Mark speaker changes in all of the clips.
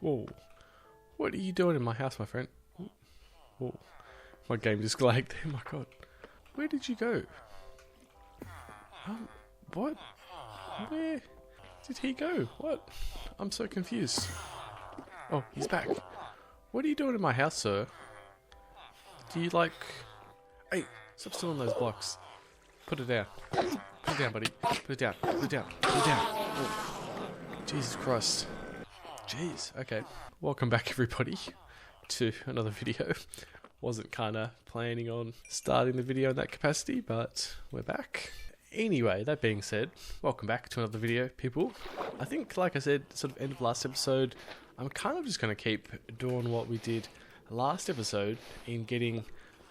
Speaker 1: Whoa. What are you doing in my house, my friend? Whoa. My game just lagged there, my god. Where did you go? What? Where did he go? What? I'm so confused. Oh, he's back. What are you doing in my house, sir? Do you like... Hey, stop stealing those blocks. Put it down. Put it down, buddy. Put it down. Put it down. Put it down. Oh. Jesus Christ. Jeez. Okay. Welcome back, everybody, to another video. Wasn't kind of planning on starting the video in that capacity, but we're back. Anyway, that being said, welcome back to another video, people. I think, like I said, sort of end of last episode, I'm kind of just going to keep doing what we did last episode in getting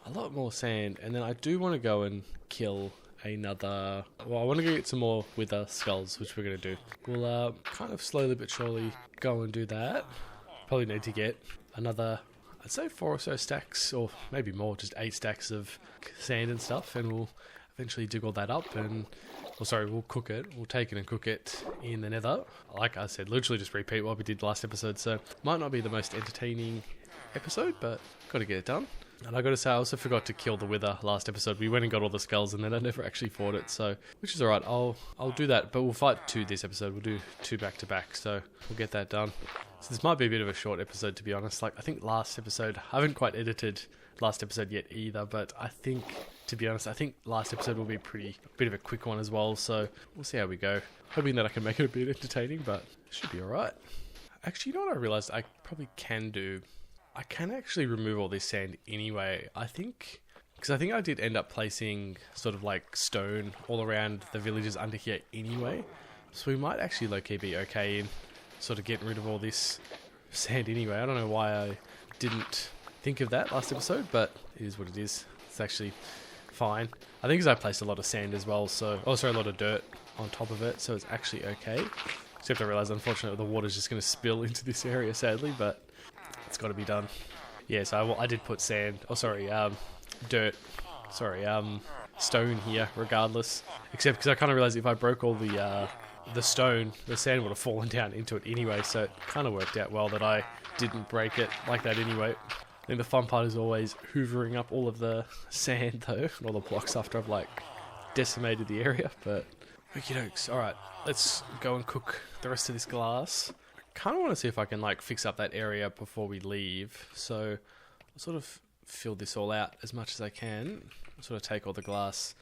Speaker 1: a lot more sand, and then I do want to go and kill another... Well, I want to get some more wither skulls, which we're going to do. We'll kind of slowly but surely go and do that. Probably need to get another, I'd say 4 or so stacks, or maybe more, just 8 stacks of sand and stuff, and we'll eventually dig all that up and... Well, sorry, we'll cook it. We'll take it and cook it in the Nether. Like I said, literally just repeat what we did last episode, so might not be the most entertaining episode, but got to get it done. And I got to say, I also forgot to kill the wither last episode. We went and got all the skulls, and then I never actually fought it, so which is alright. I'll do that, but we'll fight 2 this episode. We'll do 2 back to back, so we'll get that done. So this might be a bit of a short episode, to be honest. Like, I think last episode, I haven't quite edited last episode yet either, but I think, to be honest, I think last episode will be a bit of a quick one as well, so we'll see how we go. Hoping that I can make it a bit entertaining, but it should be alright. Actually, you know what I realised I probably can do? I can actually remove all this sand anyway, I think, because I think I did end up placing sort of like stone all around the villages under here anyway, so we might actually low-key be okay in sort of getting rid of all this sand anyway. I don't know why I didn't think of that last episode, but it is what it is. It's actually fine. I think because I placed a lot of sand as well, so also a lot of dirt on top of it, so it's actually okay. Except I realised, unfortunately, the water's just going to spill into this area, sadly, but it's got to be done. Yeah, so I did put sand, dirt, stone here, regardless. Except because I kind of realised if I broke all the stone, the sand would have fallen down into it anyway, so it kind of worked out well that I didn't break it like that anyway. I think the fun part is always hoovering up all of the sand, though, and all the blocks after I've, like, decimated the area, but... Okie dokes. Alright, let's go and cook the rest of this glass. Kind of want to see if I can like fix up that area before we leave, so I'll sort of fill this all out as much as I can, sort of take all the glass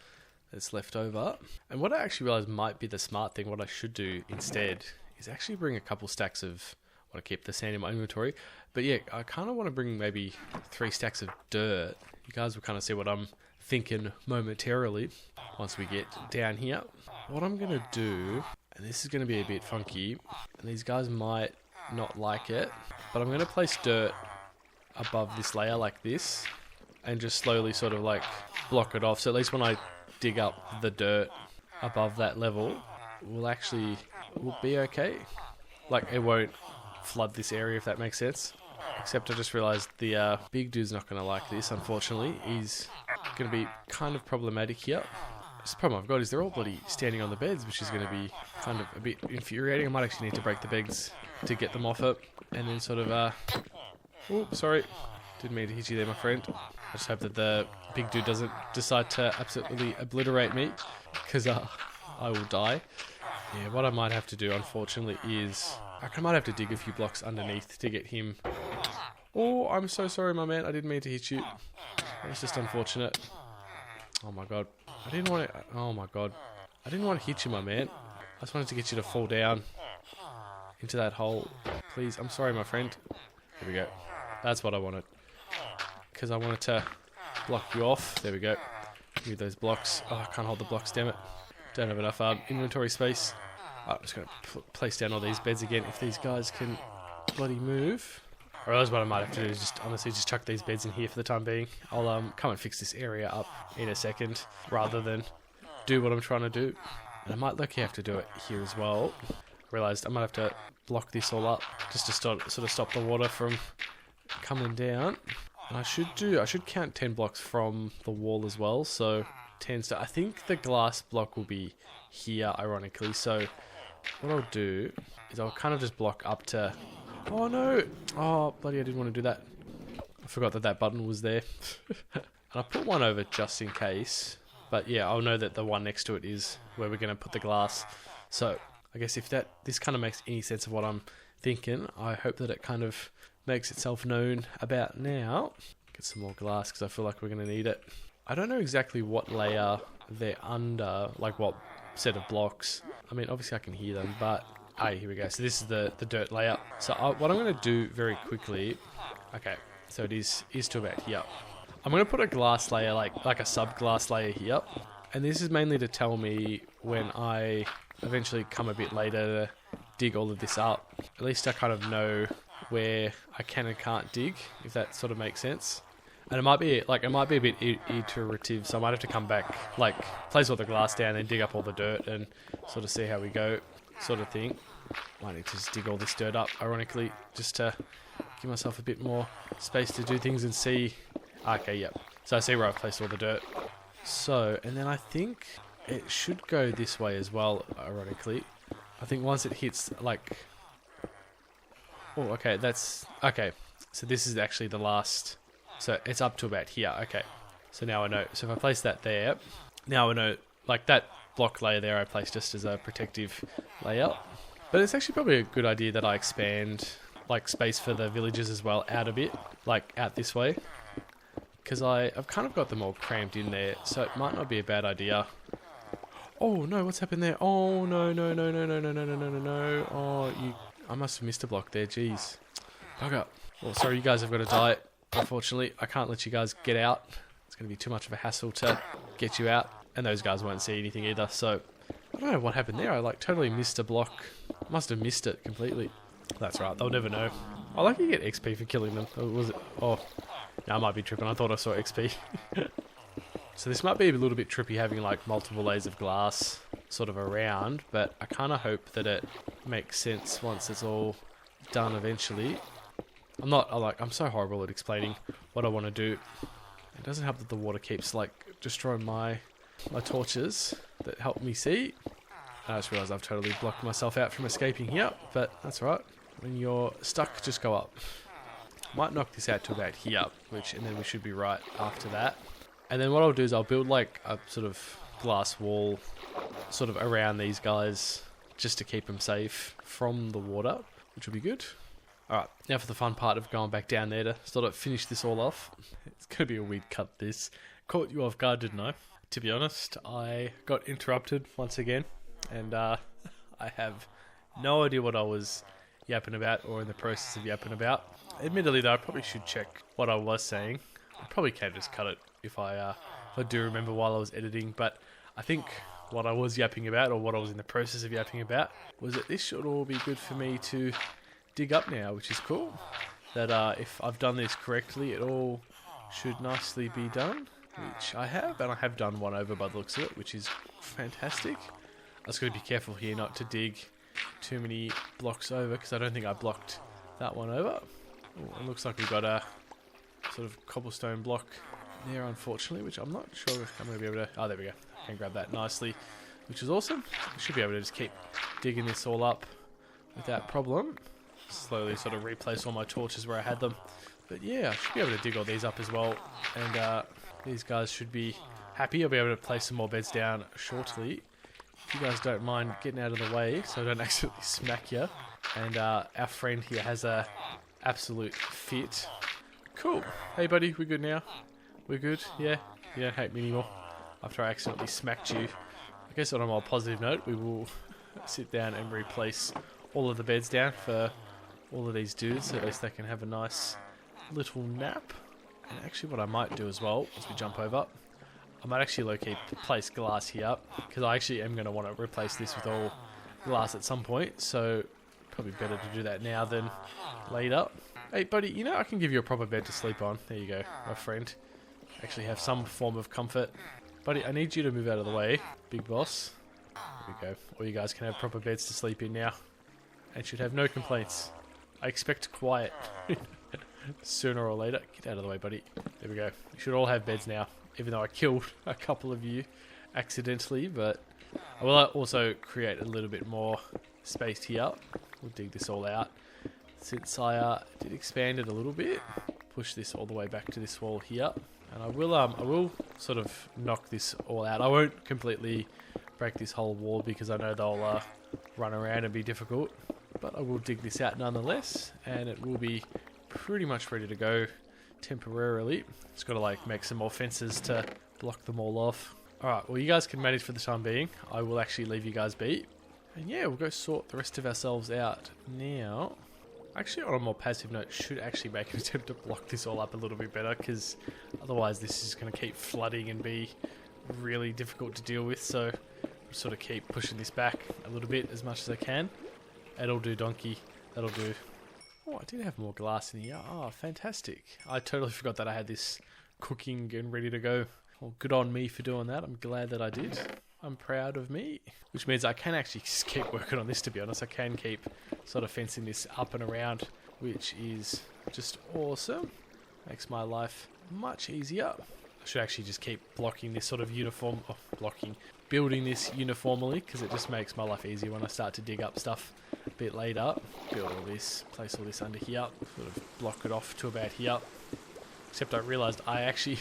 Speaker 1: that's left over. And what I actually realised might be the smart thing, what I should do instead is actually bring a couple stacks of... I want to keep the sand in my inventory, but yeah, I kind of want to bring maybe 3 stacks of dirt. You guys will kind of see what I'm thinking momentarily once we get down here. What I'm going to do, and this is going to be a bit funky, and these guys might not like it, but I'm going to place dirt above this layer like this, and just slowly sort of like block it off, so at least when I dig up the dirt above that level, we'll be okay. Like, it won't flood this area, if that makes sense. Except I just realised the big dude's not going to like this, unfortunately. He's going to be kind of problematic here. The problem I've got is they're all bloody standing on the beds, which is going to be kind of a bit infuriating. I might actually need to break the beds to get them off it. And then sort of, oh, sorry. Didn't mean to hit you there, my friend. I just hope that the big dude doesn't decide to absolutely obliterate me, because I will die. Yeah, what I might have to do, unfortunately, is... I might have to dig a few blocks underneath to get him... Oh, I'm so sorry, my man. I didn't mean to hit you. It's just unfortunate. Oh, my God. I didn't want to... Oh, my God. I didn't want to hit you, my man. I just wanted to get you to fall down into that hole. Please, I'm sorry, my friend. There we go. That's what I wanted. Because I wanted to block you off. There we go. Give those blocks. Oh, I can't hold the blocks, damn it. Don't have enough inventory space. I'm just going to place down all these beds again if these guys can bloody move. Or else what I might have to do is just honestly just chuck these beds in here for the time being. I'll come and fix this area up in a second rather than do what I'm trying to do. And I might lucky have to do it here as well. Realised I might have to block this all up just to sort of stop the water from coming down. And I should count 10 blocks from the wall as well. So 10 I think the glass block will be here, ironically. So what I'll do is I'll kind of just block up to Oh no! Oh, bloody, I didn't want to do that. I forgot that that button was there. And I put one over just in case. But yeah, I'll know that the one next to it is where we're going to put the glass. So I guess if this kind of makes any sense of what I'm thinking, I hope that it kind of makes itself known about now. Get some more glass because I feel like we're going to need it. I don't know exactly what layer they're under, like what set of blocks. I mean, obviously I can hear them, but... Hey, here we go. So this is the dirt layer. So what I'm going to do very quickly... Okay, so it is to about here. I'm going to put a glass layer, like a sub-glass layer here. And this is mainly to tell me when I eventually come a bit later to dig all of this up. At least I kind of know where I can and can't dig, if that sort of makes sense. And it might be a bit iterative, so I might have to come back, like place all the glass down and dig up all the dirt and sort of see how we go, sort of thing. Might need to just dig all this dirt up, ironically, just to give myself a bit more space to do things and see. Okay, yep. So I see where I've placed all the dirt. So, and then I think it should go this way as well, ironically. I think once it hits, like... Oh, okay, that's... Okay, so this is actually the last... So it's up to about here, okay. So now I know. So if I place that there, now I know, like that block layer there I place just as a protective layer. But it's actually probably a good idea that I expand, like, space for the villagers as well out a bit, like out this way. Because I've kind of got them all cramped in there, so it might not be a bad idea. Oh no, what's happened there? Oh no, no, no, no, no, no, no, no, no, no, no. Oh, I must have missed a block there, jeez. Bugger. Well, sorry, you guys have got to die. Unfortunately, I can't let you guys get out. It's going to be too much of a hassle to get you out. And those guys won't see anything either, so... I don't know what happened there. I, like, totally missed a block. Must have missed it completely. That's right, they'll never know. I like you get XP for killing them. Oh, was it? Oh, no, I might be tripping. I thought I saw XP. So this might be a little bit trippy having, like, multiple layers of glass sort of around, but I kind of hope that it makes sense once it's all done eventually. I'm so horrible at explaining what I want to do. It doesn't help that the water keeps, like, destroying my torches that help me see. I just realised I've totally blocked myself out from escaping here, but that's all right. When you're stuck, just go up. Might knock this out to about here, and then we should be right after that. And then what I'll do is I'll build, like, a sort of glass wall sort of around these guys just to keep them safe from the water, which will be good. Alright, now for the fun part of going back down there to sort of finish this all off. It's going to be a weird cut, this. Caught you off guard, didn't I? To be honest, I got interrupted once again, and I have no idea what I was yapping about or in the process of yapping about. Admittedly, though, I probably should check what I was saying. I probably can just cut it if I do remember while I was editing, but I think what I was yapping about, or what I was in the process of yapping about, was that this should all be good for me to dig up now, which is cool. That if I've done this correctly, it all should nicely be done, which I have, and I have done one over by the looks of it, which is fantastic. I was going to be careful here not to dig too many blocks over, because I don't think I blocked that one over. Ooh, it looks like we've got a sort of cobblestone block there, unfortunately, which I'm not sure if I'm going to be able to... Oh, there we go. I can grab that nicely, which is awesome. I should be able to just keep digging this all up without problem. Slowly sort of replace all my torches where I had them. But yeah, I should be able to dig all these up as well. And these guys should be happy. I'll be able to place some more beds down shortly. If you guys don't mind getting out of the way so I don't accidentally smack you. And our friend here has a absolute fit. Cool. Hey buddy, we good now? We're good? Yeah? You don't hate me anymore? After I accidentally smacked you. I guess on a more positive note, we will sit down and replace all of the beds down for all of these dudes, so at least they can have a nice little nap. And actually what I might do as well, as we jump over, I might actually place glass here, because I actually am going to want to replace this with all glass at some point, so probably better to do that now than later. Hey buddy, you know I can give you a proper bed to sleep on. There you go, my friend. Actually have some form of comfort. Buddy, I need you to move out of the way, big boss. There we go. All you guys can have proper beds to sleep in now, and should have no complaints. I expect quiet. Sooner or later. Get out of the way, buddy. There we go. You should all have beds now, even though I killed a couple of you accidentally, but I will also create a little bit more space here. We'll dig this all out. since I did expand it a little bit. Push this all the way back to this wall here. And I will sort of knock this all out. I won't completely break this whole wall because I know they'll run around and be difficult. But I will dig this out nonetheless, and it will be pretty much ready to go temporarily. Just got to like make some more fences to block them all off. Alright, well you guys can manage for the time being. I will actually leave you guys be. And yeah, we'll go sort the rest of ourselves out now. Actually, on a more passive note, should actually make an attempt to block this all up a little bit better, because otherwise this is going to keep flooding and be really difficult to deal with. So I'll sort of keep pushing this back a little bit as much as I can. That'll do, Donkey. That'll do. Oh, I did have more glass in here. Oh, fantastic. I totally forgot that I had this cooking and ready to go. Well, good on me for doing that. I'm glad that I did. I'm proud of me. Which means I can actually just keep working on this, to be honest. I can keep sort of fencing this up and around, which is just awesome. Makes my life much easier. I should actually just keep blocking this sort of building this uniformly, because it just makes my life easier when I start to dig up stuff a bit later. Build all this, place all this under here, sort of block it off to about here. Except I realised I actually,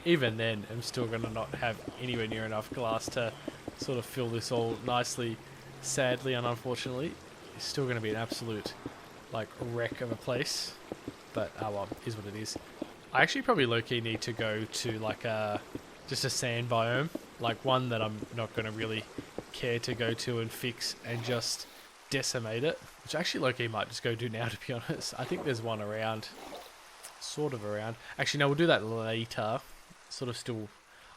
Speaker 1: even then, am still going to not have anywhere near enough glass to sort of fill this all nicely. Sadly and unfortunately, it's still going to be an absolute, like, wreck of a place. But, oh well, is what it is. I actually probably low-key need to go to, like, just a sand biome. Like, one that I'm not going to really care to go to and fix and just decimate it. Which actually low-key might just go do now, to be honest. I think there's one around. Sort of around. Actually, no, we'll do that later. Sort of still...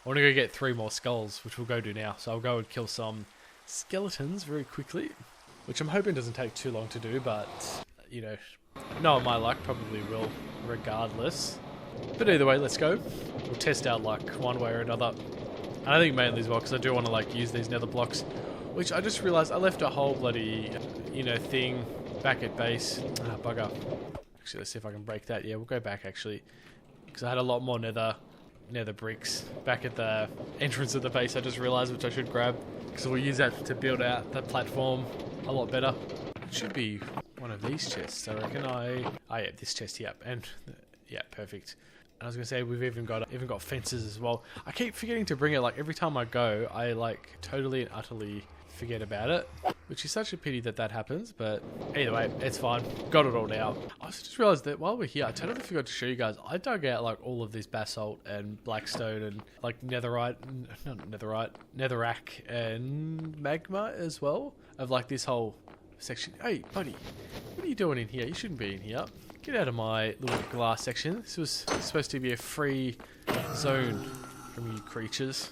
Speaker 1: I want to go get 3 more skulls, which we'll go do now. So I'll go and kill some skeletons very quickly. Which I'm hoping doesn't take too long to do, but, you know, knowing my luck, probably will regardless. But either way, let's go. We'll test out luck one way or another. And I think mainly as well, because I do want to, like, use these nether blocks. Which I just realised I left a whole bloody, you know, thing back at base. Ah, bugger. Actually, let's see if I can break that. Yeah, we'll go back actually, because I had a lot more nether bricks back at the entrance of the base. I just realised, which I should grab, because we'll use that to build out the platform a lot better. It should be one of these chests, I reckon. Oh yeah, this chest. Yep, and yeah, perfect. And I was gonna say we've even got fences as well. I keep forgetting to bring it. Like every time I go, I like totally and utterly forget about it, which is such a pity that happens, but either way, it's fine. Got it all now. I just realised that while we're here, I totally forgot to show you guys, I dug out like all of this basalt and blackstone and like netherite, netherrack and magma as well, of like this whole section. Hey buddy, what are you doing in here? You shouldn't be in here. Get out of my little glass section. This was supposed to be a free zone from you creatures.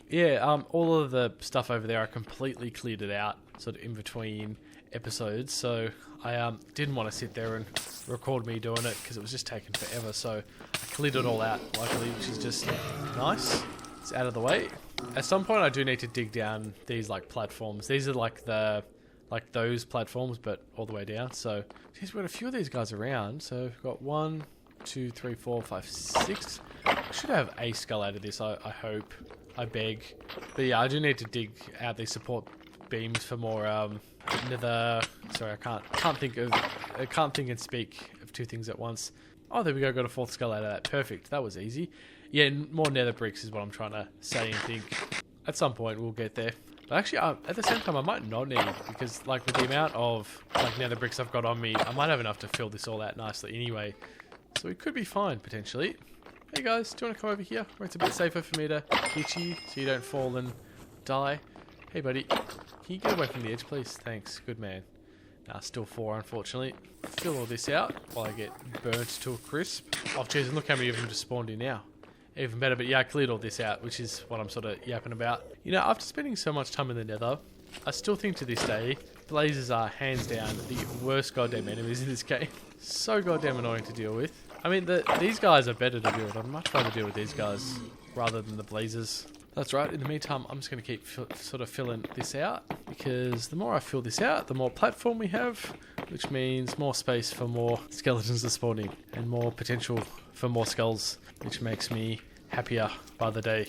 Speaker 1: Yeah, all of the stuff over there, I completely cleared it out, sort of in between episodes, so I didn't want to sit there and record me doing it, because it was just taking forever, so I cleared it all out, luckily, which is just nice. It's out of the way. At some point, I do need to dig down these, like, platforms. These are, like, those platforms, but all the way down, so... Geez, we've got a few of these guys around, so we've got 1, 2, 3, 4, 5, 6. I should have a skull out of this, I hope. I beg. But yeah, I do need to dig out these support beams for more nether. Sorry, I can't think and speak of 2 things at once. Oh, there we go. Got a 4th skull out of that. Perfect. That was easy. Yeah, more nether bricks is what I'm trying to say and think. At some point we'll get there. But actually, at the same time, I might not need, because like with the amount of like nether bricks I've got on me, I might have enough to fill this all out nicely anyway. So it could be fine potentially. Hey guys, do you want to come over here where it's a bit safer for me to hit you so you don't fall and die? Hey buddy, can you get away from the edge please? Thanks, good man. Nah, still 4 unfortunately. Fill all this out while I get burnt to a crisp. Oh jeez, and look how many of them just spawned in now. Even better, but yeah, I cleared all this out, which is what I'm sort of yapping about. You know, after spending so much time in the nether, I still think to this day, blazes are hands down the worst goddamn enemies in this game. So goddamn annoying to deal with. I mean, these guys are better to deal with. I'd much rather deal with these guys rather than the blazers. That's right. In the meantime, I'm just going to keep sort of filling this out, because the more I fill this out, the more platform we have, which means more space for more skeletons to spawn in and more potential for more skulls, which makes me happier by the day,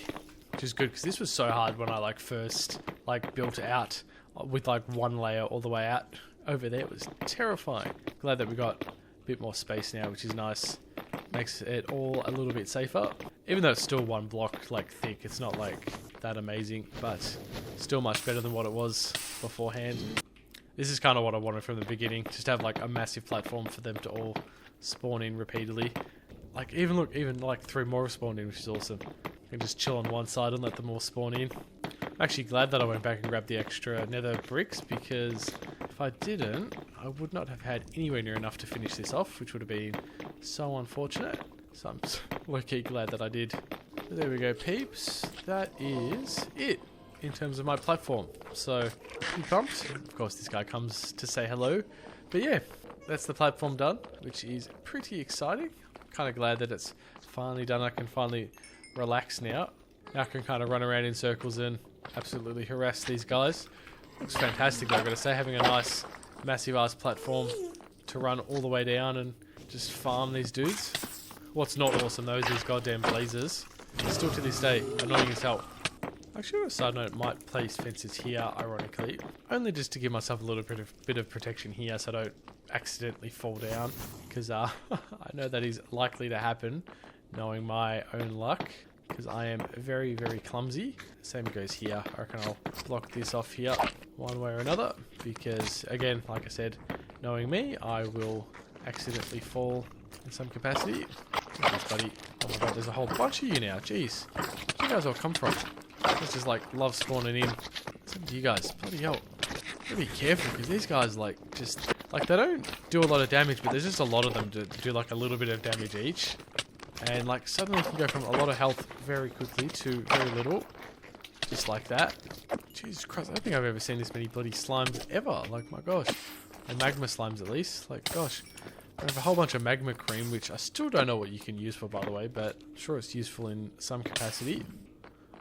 Speaker 1: which is good, because this was so hard when I like first like built out with like 1 layer all the way out over there was terrifying. Glad that we got a bit more space now, which is nice. Makes it all a little bit safer. Even though it's still one block like thick, it's not like that amazing, but still much better than what it was beforehand. This is kind of what I wanted from the beginning, just to have like a massive platform for them to all spawn in repeatedly. Like even look, even like 3 more spawned in, which is awesome. I can just chill on one side and let them all spawn in. I'm actually glad that I went back and grabbed the extra nether bricks, because if I didn't, I would not have had anywhere near enough to finish this off, which would have been so unfortunate. So I'm low-key glad that I did. So there we go, peeps. That is it in terms of my platform. So, pretty pumped. Of course, this guy comes to say hello. But yeah, that's the platform done, which is pretty exciting. Kind of glad that it's finally done. I can finally relax now. Now I can kind of run around in circles and absolutely harass these guys. Looks fantastic though, I've got to say, having a nice massive ass platform to run all the way down and just farm these dudes. What's not awesome though is these goddamn blazers. Still to this day, annoying as hell. Actually, on a side note, might place fences here, ironically. Only just to give myself a little bit of protection here so I don't accidentally fall down. Because I know that is likely to happen, knowing my own luck. Because I am very, very clumsy. Same goes here. I reckon I'll block this off here one way or another. Because, again, like I said, knowing me, I will accidentally fall in some capacity. Jeez, buddy. Oh my god, there's a whole bunch of you now. Jeez. Where do you guys all come from? It's just like love spawning in. Some of you guys, bloody hell. Gotta be careful because these guys like just like they don't do a lot of damage, but there's just a lot of them to do like a little bit of damage each. And like suddenly you can go from a lot of health very quickly to very little. Just like that. Jesus Christ, I don't think I've ever seen this many bloody slimes ever. Like my gosh. Or magma slimes at least. Like gosh. I have a whole bunch of magma cream, which I still don't know what you can use for, by the way, but I'm sure it's useful in some capacity.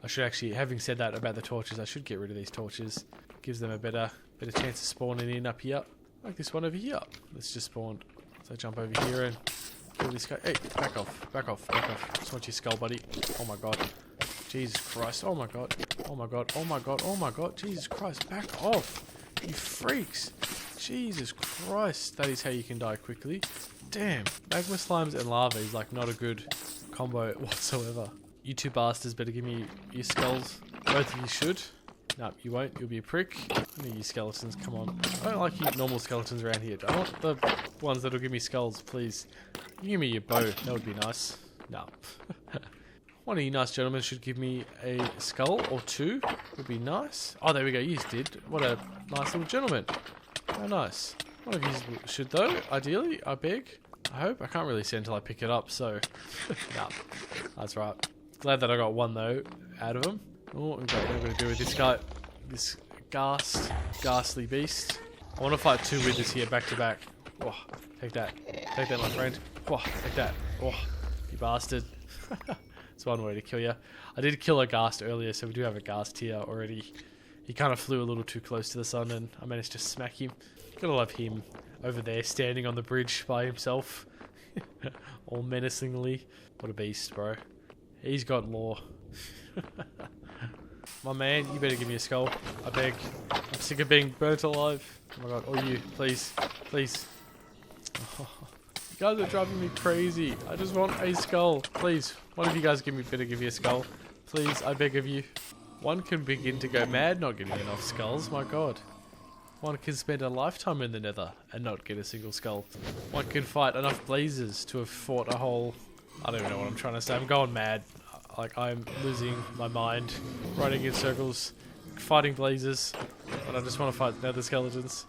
Speaker 1: I should actually, having said that about the torches, I should get rid of these torches. Gives them a better chance of spawning in up here. Like this one over here. Let's just spawn. So jump over here and kill this guy. Hey, back off, back off, back off. Just want your skull, buddy. Oh my god. Jesus Christ. Oh my god. Oh my god. Oh my god. Oh my god. Jesus Christ. Back off. You freaks. Jesus Christ. That is how you can die quickly. Damn. Magma slimes and lava is like not a good combo whatsoever. You two bastards better give me your skulls. Both of you should. No, you won't. You'll be a prick. Give me you skeletons. Come on. I don't like you normal skeletons around here. I want the ones that'll give me skulls, please. You give me your bow. That would be nice. No. One of you nice gentlemen should give me a skull or two. Would be nice. Oh, there we go. You just did. What a nice little gentleman. How nice. One of you should though, ideally, I beg. I hope. I can't really see until I pick it up, so... no. That's right. Glad that I got one though, out of them. Oh, okay, what am I going to do with this guy? This ghastly beast. I want to fight 2 withers here, back to back. Oh, take that. Take that, my friend. Oh, take that. Oh, you bastard. It's one way to kill you. I did kill a ghast earlier, so we do have a ghast here already. He kind of flew a little too close to the sun, and I managed to smack him. Gotta love him over there, standing on the bridge by himself. All menacingly. What a beast, bro. He's got lore. My man, you better give me a skull. I beg. I'm sick of being burnt alive. Oh my god. Or you, please. Please. Oh, you guys are driving me crazy. I just want a skull. Please. One of you guys better give me a skull. Please, I beg of you. One can begin to go mad not getting enough skulls. My god. One can spend a lifetime in the Nether and not get a single skull. One can fight enough blazes to have fought a whole... I don't even know what I'm trying to say. I'm going mad. Like, I'm losing my mind. Running in circles. Fighting blazes. But I just want to fight nether skeletons.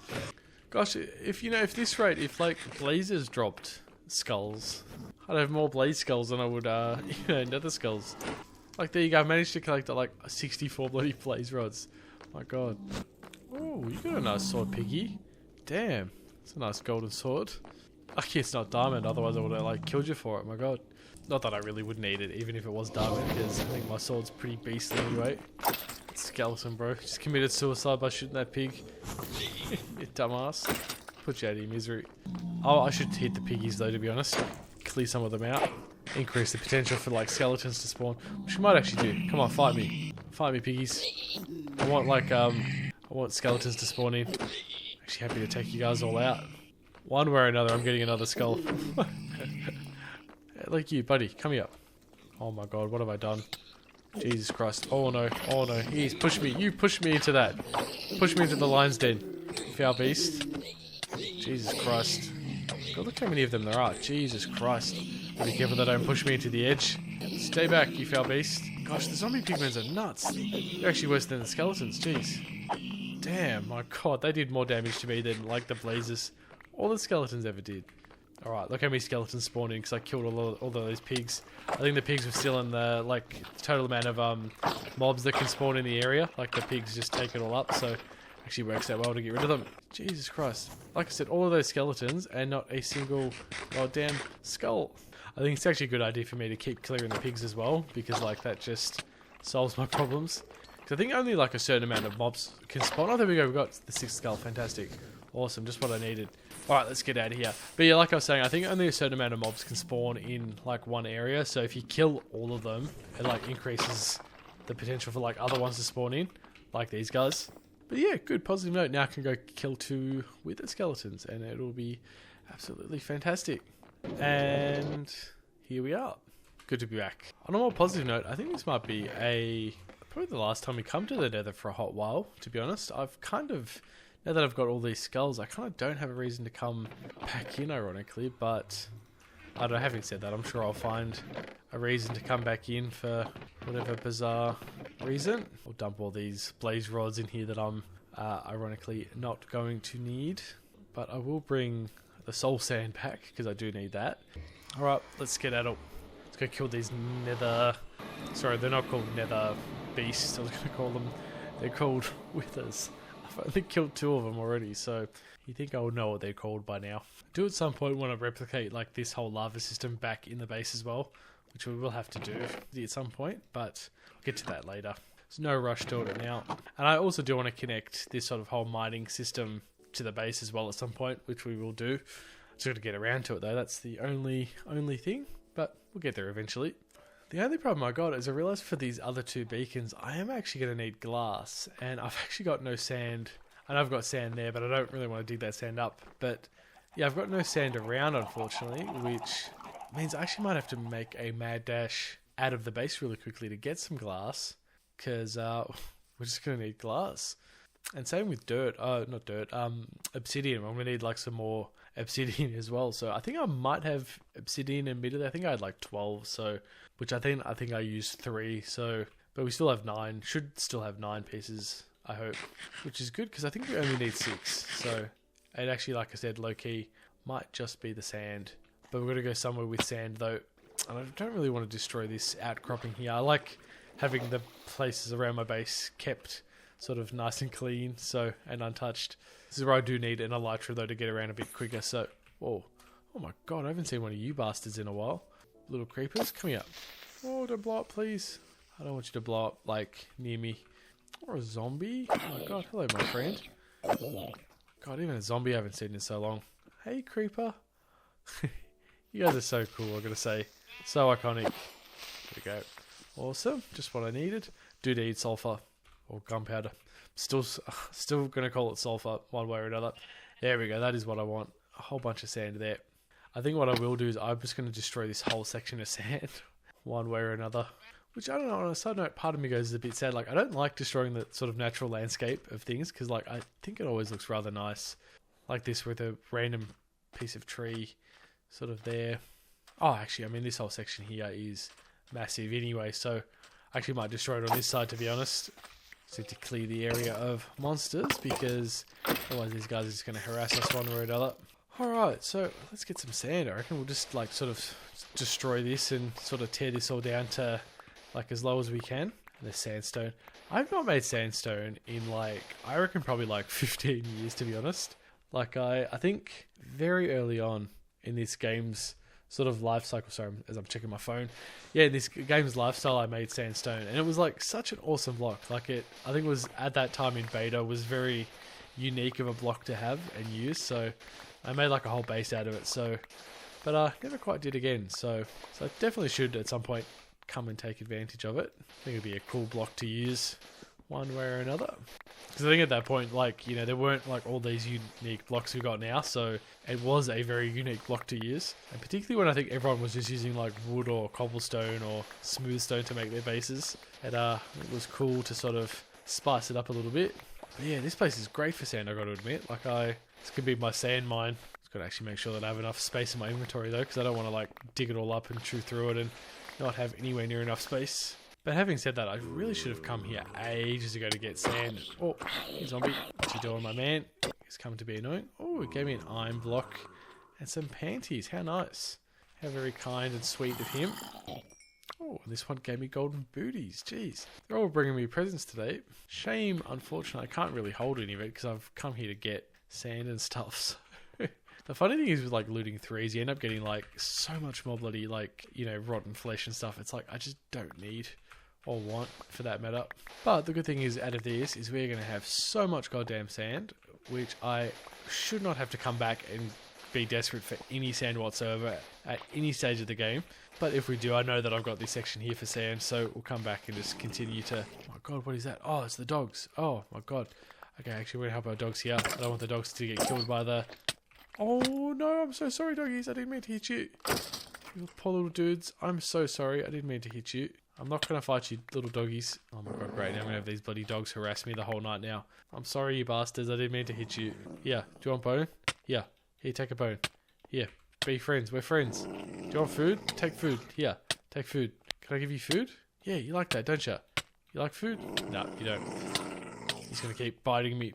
Speaker 1: Gosh, if this rate, if like blazes dropped skulls, I'd have more blaze skulls than I would, nether skulls. Like, there you go. I managed to collect like 64 bloody blaze rods. My god. Oh, you got a nice sword, piggy. Damn. It's a nice golden sword. Lucky it's not diamond, otherwise I would have like killed you for it. My god. Not that I really would need it, even if it was diamond, because I think my sword's pretty beastly anyway. Skeleton, bro. Just committed suicide by shooting that pig. You dumbass. Put you out of your misery. Oh, I should hit the piggies though, to be honest. Clear some of them out. Increase the potential for like skeletons to spawn, which we might actually do. Come on, fight me. Fight me, piggies. I want like, I want skeletons to spawn in. Actually happy to take you guys all out. One way or another, I'm getting another skull. Like you, buddy, come here. Oh my god, what have I done? Jesus Christ. Oh no, oh no. He's pushed me. You pushed me into that. Push me into the lion's den. Foul beast. Jesus Christ. God, look how many of them there are. Jesus Christ. Be careful they don't push me into the edge. Stay back, you foul beast. Gosh, the zombie pigments are nuts. They're actually worse than the skeletons, jeez. Damn, my god, they did more damage to me than, like, the blazes. All the skeletons ever did. Alright, look how many skeletons spawned in because I killed all of those pigs. I think the pigs were still in the, like, total amount of mobs that can spawn in the area. Like, the pigs just take it all up, so actually works out well to get rid of them. Jesus Christ. Like I said, all of those skeletons and not a single goddamn skull. I think it's actually a good idea for me to keep clearing the pigs as well, because, like, that just solves my problems. Because I think only, like, a certain amount of mobs can spawn. Oh, there we go, we've got the 6th skull, fantastic. Awesome, just what I needed. Alright, let's get out of here. But yeah, like I was saying, I think only a certain amount of mobs can spawn in, like, one area. So if you kill all of them, it, like, increases the potential for, like, other ones to spawn in, like these guys. But yeah, good, positive note. Now I can go kill 2 wither skeletons, and it'll be absolutely fantastic. And here we are. Good to be back. On a more positive note, I think this might be probably the last time we come to the Nether for a hot while, to be honest. I've kind of... Now that I've got all these skulls, I kind of don't have a reason to come back in, ironically, but I don't know, having said that, I'm sure I'll find a reason to come back in for whatever bizarre reason. I'll dump all these blaze rods in here that I'm ironically not going to need, but I will bring the soul sand back, because I do need that. Alright, let's get at it. Let's go kill these nether... Sorry, they're not called nether beasts, I was going to call them... They're called withers. I've only killed 2 of them already, so you think I would know what they're called by now. I do at some point want to replicate, like, this whole lava system back in the base as well, which we will have to do at some point, but I'll get to that later. There's no rush to it now. And I also do want to connect this sort of whole mining system to the base as well at some point, which we will do. Just got to get around to it though, that's the only thing, but we'll get there eventually. The only problem I got is I realised for these other 2 beacons, I am actually going to need glass, and I've actually got no sand. I know I've got sand there, but I don't really want to dig that sand up. But yeah, I've got no sand around, unfortunately, which means I actually might have to make a mad dash out of the base really quickly to get some glass, because we're just going to need glass. And same with dirt, not dirt, obsidian. I'm going to need like some more obsidian as well. So I think I might have obsidian admittedly. I think I had like 12, so... Which I think I used 3, so... But we still have 9. Should still have 9 pieces, I hope. Which is good, because I think we only need 6. So, it actually, like I said, low-key, might just be the sand. But we're going to go somewhere with sand, though. And I don't really want to destroy this outcropping here. I like having the places around my base kept sort of nice and clean, so, and untouched. This is where I do need an elytra, though, to get around a bit quicker, so... Whoa. Oh my god, I haven't seen one of you bastards in a while. Little creepers, come here. Oh, don't blow up, please. I don't want you to blow up, like, near me. Or a zombie. Oh my god, hello, my friend. God, even a zombie I haven't seen in so long. Hey, creeper. You guys are so cool, I've got to say. So iconic. There we go. Awesome, just what I needed. Do need sulfur. Or gunpowder. Still going to call it sulfur, one way or another. There we go, that is what I want. A whole bunch of sand there. I think what I will do is I'm just going to destroy this whole section of sand, one way or another. Which, I don't know, on a side note, part of me goes a bit sad. Like, I don't like destroying the sort of natural landscape of things, because, like, I think it always looks rather nice. Like this with a random piece of tree sort of there. Oh, actually, I mean, this whole section here is massive anyway, so I actually might destroy it on this side, to be honest. Just need to clear the area of monsters, because otherwise these guys are just going to harass us one way or another. Alright, so let's get some sand. I reckon we'll just like sort of destroy this and sort of tear this all down to like as low as we can. The sandstone. I've not made sandstone in like, I reckon probably like 15 years, to be honest. Like I think very early on in this game's sort of life cycle, sorry, as I'm checking my phone. Yeah, in this game's lifestyle I made sandstone, and it was like such an awesome block. Like I think it was at that time in beta, was very unique of a block to have and use, so I made like a whole base out of it, so, but I never quite did again, so I definitely should at some point come and take advantage of it. I think it'd be a cool block to use one way or another. Because I think at that point, like, you know, there weren't like all these unique blocks we got now, so it was a very unique block to use. And particularly when I think everyone was just using like wood or cobblestone or smooth stone to make their bases. It was cool to sort of spice it up a little bit. But yeah, this place is great for sand, I got to admit. Like this could be my sand mine. Just got to actually make sure that I have enough space in my inventory though, because I don't want to like dig it all up and chew through it and not have anywhere near enough space. But having said that, I really should have come here ages ago to get sand. Oh, hey zombie, what you doing, my man? He's coming to be annoying. Oh, it gave me an iron block and some panties. How nice. How very kind and sweet of him. Oh, and this one gave me golden booties. Jeez. They're all bringing me presents today. Shame, unfortunately, I can't really hold any of it because I've come here to get sand and stuff. So. The funny thing is with like looting 3s, you end up getting like so much more bloody like, you know, rotten flesh and stuff. It's like I just don't need or want for that matter. But the good thing is out of this is we're going to have so much goddamn sand, which I should not have to come back and be desperate for any sand whatsoever at any stage of the game. But if we do, I know that I've got this section here for sand, so we'll come back and just continue to... Oh my god, what is that? Oh, it's the dogs. Oh my god. Okay, actually we're going to help our dogs here. I don't want the dogs to get killed by the... Oh no, I'm so sorry doggies, I didn't mean to hit you. You poor little dudes, I'm so sorry, I didn't mean to hit you. I'm not going to fight you little doggies. Oh my god, great, now I'm going to have these bloody dogs harass me the whole night now. I'm sorry you bastards, I didn't mean to hit you. Yeah, do you want bone? Yeah, here, take a bone. Here, be friends, we're friends. Do you want food? Take food, here, take food. Can I give you food? Yeah, you like that, don't you? You like food? No, you don't. He's going to keep biting me.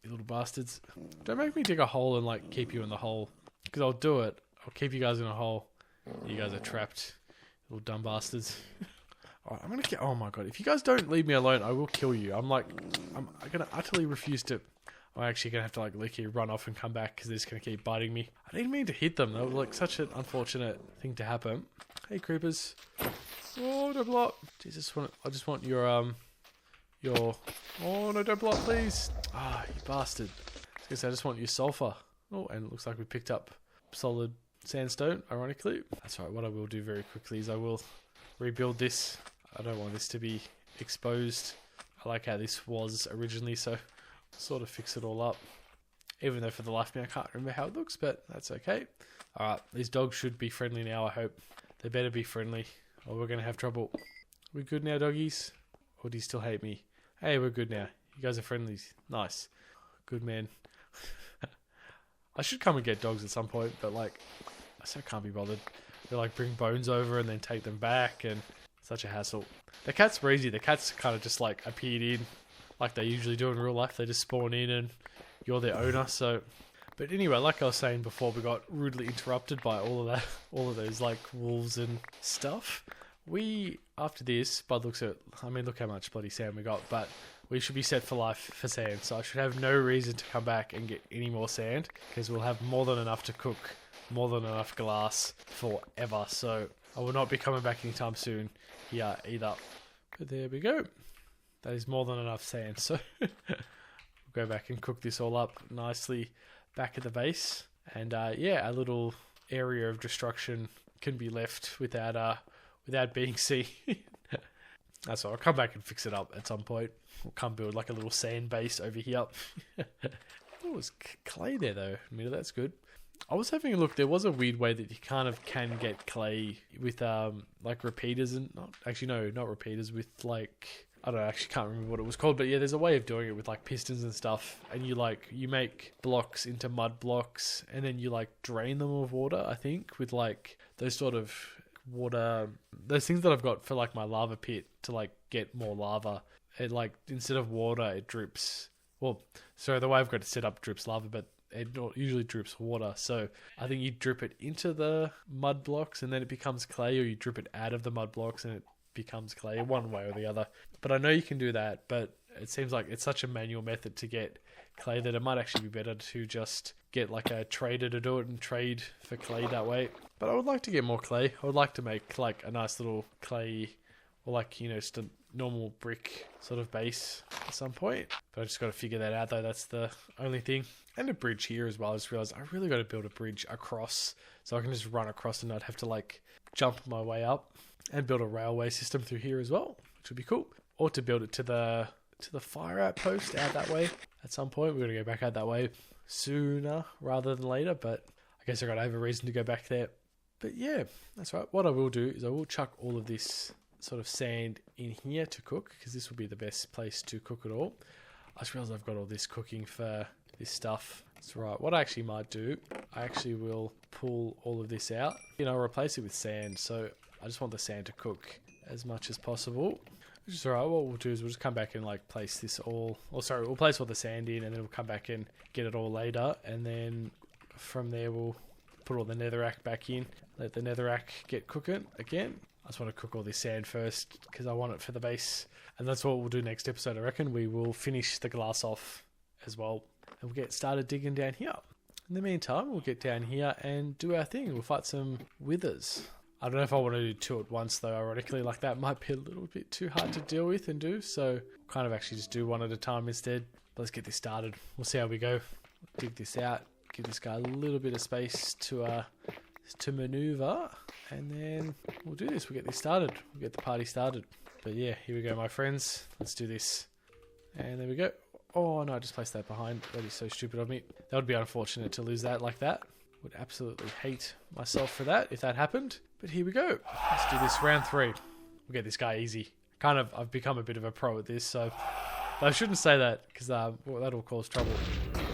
Speaker 1: You little bastards. Don't make me dig a hole and like keep you in the hole. Because I'll do it. I'll keep you guys in a hole. You guys are trapped. Little dumb bastards. Alright, I'm gonna get... Oh my god. If you guys don't leave me alone, I will kill you. I'm gonna utterly refuse to... I'm actually gonna have to like literally run off and come back because they're just gonna keep biting me. I didn't mean to hit them. That was like such an unfortunate thing to happen. Hey creepers. Oh, don't blow up. Jesus, I just want your... Oh no, don't blow up, please. Ah, you bastard. I guess I just want your sulfur. Oh, and it looks like we picked up solid sandstone, ironically. That's right, what I will do very quickly is I will rebuild this. I don't want this to be exposed. I like how this was originally, so sort of fix it all up. Even though for the life of me I can't remember how it looks, but that's okay. Alright, these dogs should be friendly now, I hope. They better be friendly, or we're going to have trouble. We good now, doggies? Or do you still hate me? Hey, we're good now. You guys are friendly. Nice. Good man. I should come and get dogs at some point, but like, I so can't be bothered. They like bring bones over and then take them back, and such a hassle. The cats were easy. The cats kind of just like appeared in, like they usually do in real life. They just spawn in and you're their owner. So, but anyway, like I was saying before, we got rudely interrupted by all of that, all of those like wolves and stuff. We, after this, by the looks of it, I mean, look how much bloody sand we got, but we should be set for life for sand, so I should have no reason to come back and get any more sand, because we'll have more than enough to cook, more than enough glass forever, so I will not be coming back anytime soon here either. But there we go. That is more than enough sand, so we'll go back and cook this all up nicely back at the base, and yeah, a little area of destruction can be left without being seen. That's all. I'll come back and fix it up at some point. We'll come build like a little sand base over here. Oh, there's clay there though. I mean, that's good. I was having a look. There was a weird way that you kind of can get clay with like repeaters and not repeaters, with like, I don't know, I actually can't remember what it was called, but yeah, there's a way of doing it with like pistons and stuff, and you make blocks into mud blocks and then you like drain them of water, I think, with like those sort of water, those things that I've got for like my lava pit to like get more lava. It like, instead of water, it drips, well, so the way I've got it set up drips lava, but it usually drips water. So I think you drip it into the mud blocks and then it becomes clay, or you drip it out of the mud blocks and it becomes clay, one way or the other. But I know you can do that, but it seems like it's such a manual method to get clay that it might actually be better to just get like a trader to do it and trade for clay that way. But I would like to get more clay. I would like to make like a nice little clay, or like, you know, just a normal brick sort of base at some point. But I just got to figure that out though. That's the only thing. And a bridge here as well. I just realized I really got to build a bridge across so I can just run across and not have to like jump my way up, and build a railway system through here as well, which would be cool. Or to build it to the to the fire outpost out that way at some point. We're going to go back out that way sooner rather than later, but I guess I got to have a reason to go back there. But yeah, that's right. What I will do is I will chuck all of this sort of sand in here to cook, because this will be the best place to cook it all. I just realized I've got all this cooking for this stuff. That's right. What I actually might do, I actually will pull all of this out. Replace it with sand. So I just want the sand to cook as much as possible. Which is alright. What we'll do is we'll just come back and like place this all, we'll place all the sand in, and then we'll come back and get it all later. And then from there we'll put all the netherrack back in, let the netherrack get cooking again. I just want to cook all this sand first because I want it for the base. And that's what we'll do next episode, I reckon. We will finish the glass off as well, and we'll get started digging down here. In the meantime, we'll get down here and do our thing. We'll fight some withers. I don't know if I want to do two at once though, ironically. Like that might be a little bit too hard to deal with and do, so kind of actually just do one at a time instead. But let's get this started. We'll see how we go. Dig this out, give this guy a little bit of space to maneuver, and then we'll do this. We'll get this started. We'll get the party started. But yeah, here we go, my friends. Let's do this. And there we go. Oh no, I just placed that behind. That is so stupid of me. That would be unfortunate to lose that like that. Would absolutely hate myself for that if that happened. But here we go. Let's do this. Round 3. We'll get this guy easy. I've become a bit of a pro at this, so but I shouldn't say that, because that'll cause trouble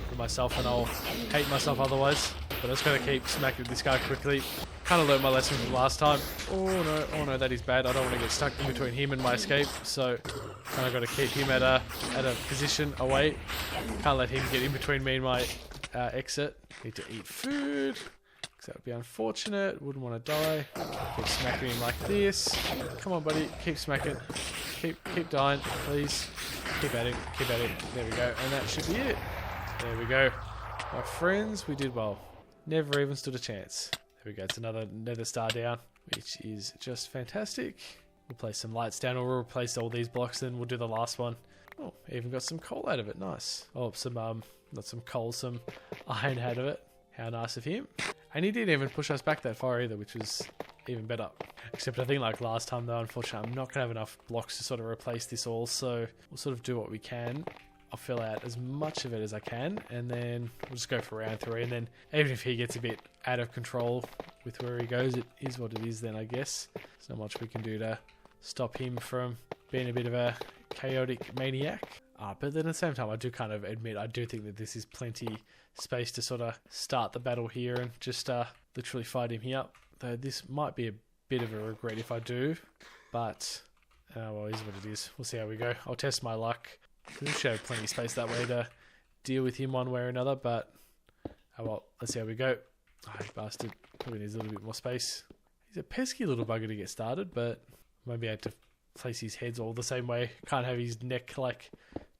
Speaker 1: for myself and I'll hate myself otherwise. But I'm just going to keep smacking this guy quickly. Kind of learned my lesson from last time. Oh no, that is bad. I don't want to get stuck in between him and my escape, so kind of got to keep him at a position away. Can't let him get in between me and my exit. Need to eat food, because that would be unfortunate. Wouldn't want to die. Keep smacking him like this. Come on, buddy. Keep smacking. Keep dying, please. Keep at it. There we go. And that should be it. There we go. My friends, we did well. Never even stood a chance. There we go. It's another nether star down, which is just fantastic. We'll place some lights down, or we'll replace all these blocks, then we'll do the last one. Oh, even got some coal out of it. Nice. Oh, not some coal, some iron out of it. How nice of him. And he didn't even push us back that far either, which was even better. Except I think like last time though, unfortunately, I'm not going to have enough blocks to sort of replace this all, so we'll sort of do what we can. I'll fill out as much of it as I can, and then we'll just go for round 3. And then even if he gets a bit out of control with where he goes, it is what it is then, I guess. There's not much we can do to stop him from being a bit of a chaotic maniac. But then at the same time, I do kind of admit, I do think that this is plenty space to sort of start the battle here and just literally fight him here. Though this might be a bit of a regret if I do, but well, it is what it is. We'll see how we go. I'll test my luck. We should have plenty of space that way to deal with him one way or another, but oh well, let's see how we go. Oh, you bastard. Probably needs a little bit more space. He's a pesky little bugger to get started, but maybe I have to place his heads all the same way. Can't have his neck like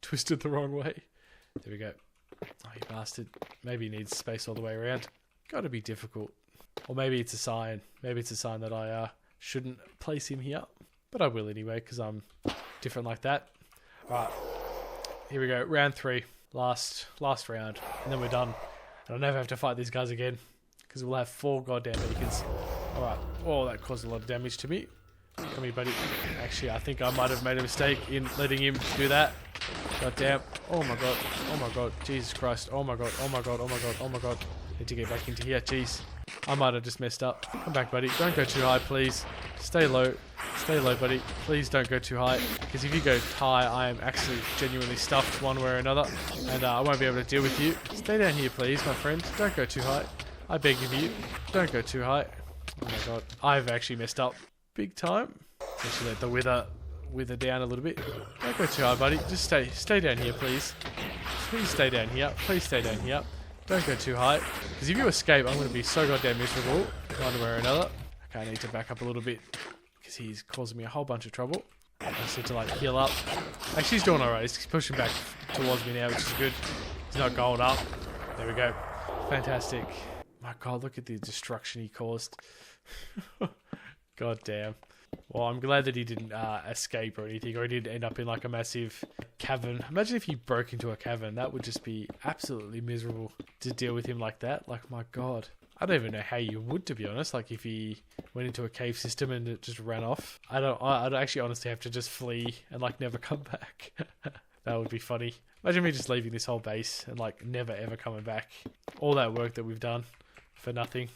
Speaker 1: twisted the wrong way. There we go. Oh, you bastard. Maybe he needs space all the way around. Gotta be difficult. Or maybe it's a sign. Maybe it's a sign that I shouldn't place him here. But I will anyway, because I'm different like that. Alright. Here we go. Round 3. Last round. And then we're done. And I'll never have to fight these guys again, because we'll have 4 goddamn beacons. Alright. Oh, that caused a lot of damage to me. Come here, buddy. Actually, I think I might have made a mistake in letting him do that. God damn. Oh my god. Oh my god. Jesus Christ. Oh my god. Oh my god. Oh my god. Oh my god. Need to get back into here. Jeez. I might have just messed up. Come back, buddy. Don't go too high, please. Stay low. Stay low, buddy. Please don't go too high. Because if you go high, I am actually genuinely stuffed one way or another. And I won't be able to deal with you. Stay down here, please, my friend. Don't go too high. I beg of you. Don't go too high. Oh my god. I've actually messed up. Big time. Just let the wither down a little bit. Don't go too high, buddy. Just stay down here, please. Please stay down here. Please stay down here. Don't go too high. Because if you escape, I'm going to be so goddamn miserable one way or another. Okay, I need to back up a little bit, because he's causing me a whole bunch of trouble. I just need to like heal up. Actually, he's doing alright. He's pushing back towards me now, which is good. He's not going up. There we go. Fantastic. My god, look at the destruction he caused. God damn. Well, I'm glad that he didn't escape or anything, or he didn't end up in like a massive cavern. Imagine if he broke into a cavern. That would just be absolutely miserable to deal with him like that. Like, my god. I don't even know how you would, to be honest. Like, if he went into a cave system and it just ran off. I'd actually honestly have to just flee and like never come back. That would be funny. Imagine me just leaving this whole base and like never ever coming back. All that work that we've done for nothing.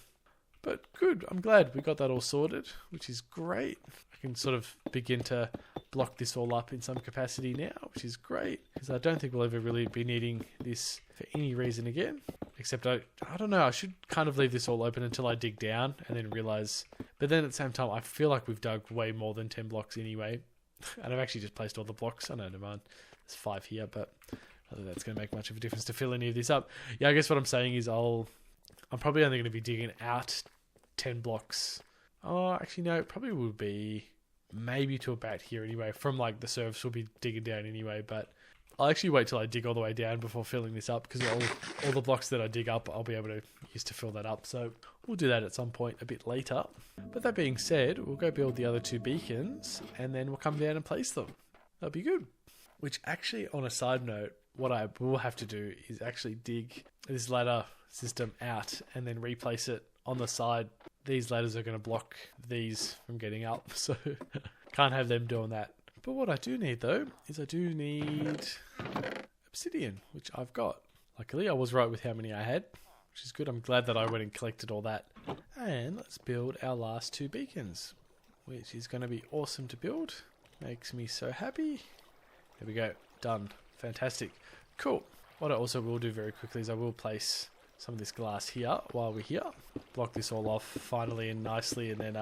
Speaker 1: But good, I'm glad we got that all sorted, which is great. I can sort of begin to block this all up in some capacity now, which is great. Because I don't think we'll ever really be needing this for any reason again. Except I don't know, I should kind of leave this all open until I dig down and then realise. But then at the same time, I feel like we've dug way more than 10 blocks anyway. And I've actually just placed all the blocks. I know, never mind. There's 5 here, but I don't think that's going to make much of a difference to fill any of this up. Yeah, I guess what I'm saying is I'm probably only going to be digging out 10 blocks. Oh, actually no, it probably will be maybe to about here anyway. From like the surface we'll be digging down anyway, but I'll actually wait till I dig all the way down before filling this up, because all the blocks that I dig up I'll be able to use to fill that up. So we'll do that at some point a bit later. But that being said, we'll go build the other 2 beacons and then we'll come down and place them. That'll be good. Which actually, on a side note, what I will have to do is actually dig this ladder system out and then replace it on the side. These ladders are going to block these from getting up, so can't have them doing that. But what I do need though is I do need obsidian, which I've got. Luckily I was right with how many I had, which is good. I'm glad that I went and collected all that. And let's build our last 2 beacons, which is going to be awesome to build. Makes me so happy. There we go, done. Fantastic. Cool. What I also will do very quickly is I will place some of this glass here while we're here. Block this all off finally and nicely, and then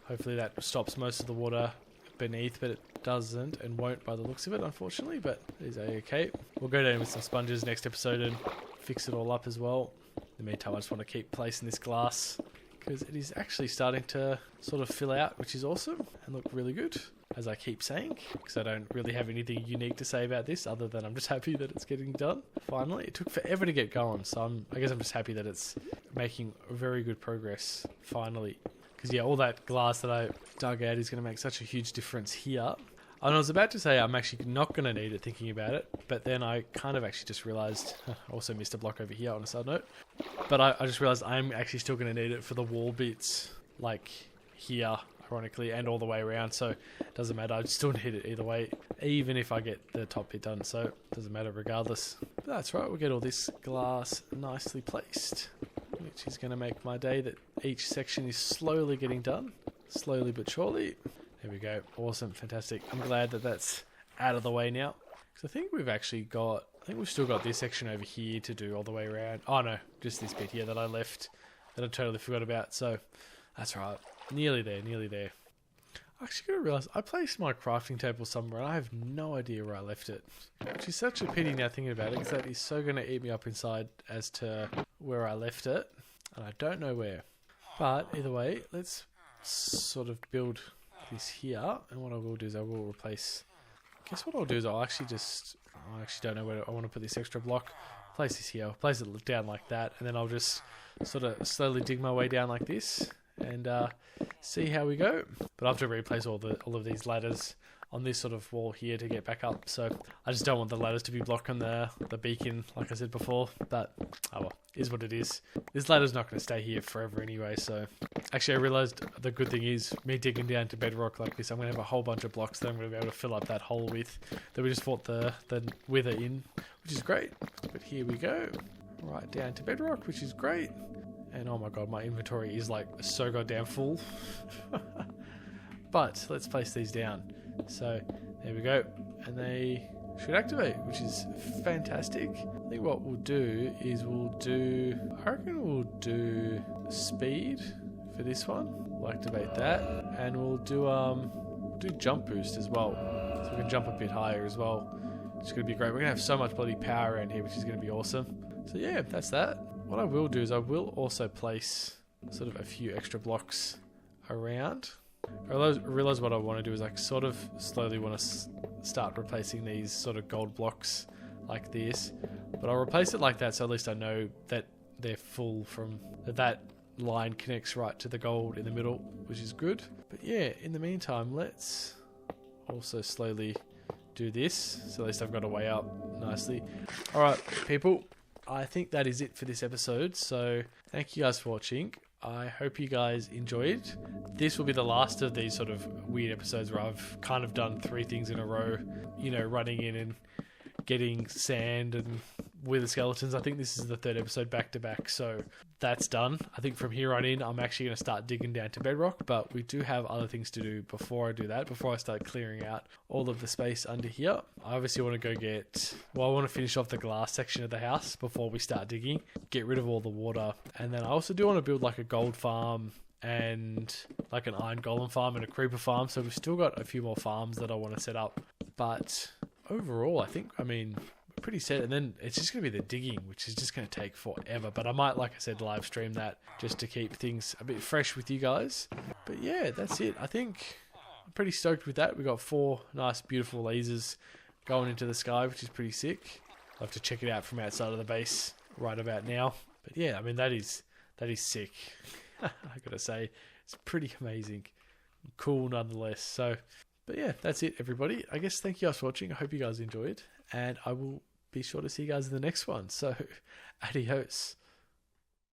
Speaker 1: hopefully that stops most of the water beneath, but it doesn't and won't by the looks of it, unfortunately, but it is okay. We'll go down with some sponges next episode and fix it all up as well. In the meantime, I just want to keep placing this glass because it is actually starting to sort of fill out, which is awesome and look really good, as I keep saying, because I don't really have anything unique to say about this other than I'm just happy that it's getting done. Finally, it took forever to get going, so I guess I'm just happy that it's making very good progress finally. Because yeah, all that glass that I dug out is going to make such a huge difference here. And I was about to say I'm actually not going to need it thinking about it, but then I kind of actually just realised, I also missed a block over here on a side note, but I just realised I'm actually still going to need it for the wall bits, like here, ironically, and all the way around, so it doesn't matter. I still need it either way, even if I get the top bit done, so it doesn't matter regardless. But that's right, we'll get all this glass nicely placed, which is going to make my day that each section is slowly getting done, slowly but surely. There we go, awesome, fantastic. I'm glad that that's out of the way now, because I think we've still got this section over here to do all the way around. Oh no, just this bit here that I left, that I totally forgot about, so that's right. Nearly there, nearly there. I actually gotta realise, I placed my crafting table somewhere and I have no idea where I left it. Which is such a pity now thinking about it, because that is so going to eat me up inside as to where I left it. And I don't know where. But either way, let's sort of build this here. And what I will do is I will replace... I guess what I'll do is I actually don't know where I want to put this extra block. Place this here, place it down like that. And then I'll just sort of slowly dig my way down like this. And see how we go. But I have to replace all of these ladders on this sort of wall here to get back up. So I just don't want the ladders to be blocking the beacon, like I said before. But oh well, is what it is. This ladder's not going to stay here forever anyway. So actually, I realised the good thing is me digging down to bedrock like this, I'm going to have a whole bunch of blocks that I'm going to be able to fill up that hole with that we just fought the wither in, which is great. But here we go, right down to bedrock, which is great. And oh my god, my inventory is like so goddamn full. But let's place these down. So there we go. And they should activate, which is fantastic. I think what we'll do is I reckon we'll do speed for this one. We'll activate that. And we'll do jump boost as well. So we can jump a bit higher as well. It's going to be great. We're going to have so much bloody power around here, which is going to be awesome. So yeah, that's that. What I will do is I will also place sort of a few extra blocks around. I realize what I want to do is like sort of slowly want to start replacing these sort of gold blocks like this. But I'll replace it like that so at least I know that they're full from that line connects right to the gold in the middle, which is good. But yeah, in the meantime, let's also slowly do this. So at least I've got a way up nicely. Alright, people. I think that is it for this episode, so thank you guys for watching. I hope you guys enjoyed. This will be the last of these sort of weird episodes where I've kind of done 3 things in a row, you know, running in and getting sand and with the skeletons. I think this is the 3rd episode back to back, so that's done. I think from here on in, I'm actually going to start digging down to bedrock, but we do have other things to do before I do that, before I start clearing out all of the space under here. I obviously want to go I want to finish off the glass section of the house before we start digging, get rid of all the water, and then I also do want to build like a gold farm and like an iron golem farm and a creeper farm, so we've still got a few more farms that I want to set up. But overall, we're pretty set, and then it's just going to be the digging, which is just going to take forever, but I might, like I said, live stream that just to keep things a bit fresh with you guys. But yeah, that's it. I think I'm pretty stoked with that. We got 4 nice beautiful lasers going into the sky, which is pretty sick. I'll have to check it out from outside of the base right about now. But yeah, that is sick. I gotta say, it's pretty amazing. Cool nonetheless. But yeah, that's it, everybody. I guess thank you guys for watching. I hope you guys enjoyed, and I will be sure to see you guys in the next one. So, adios.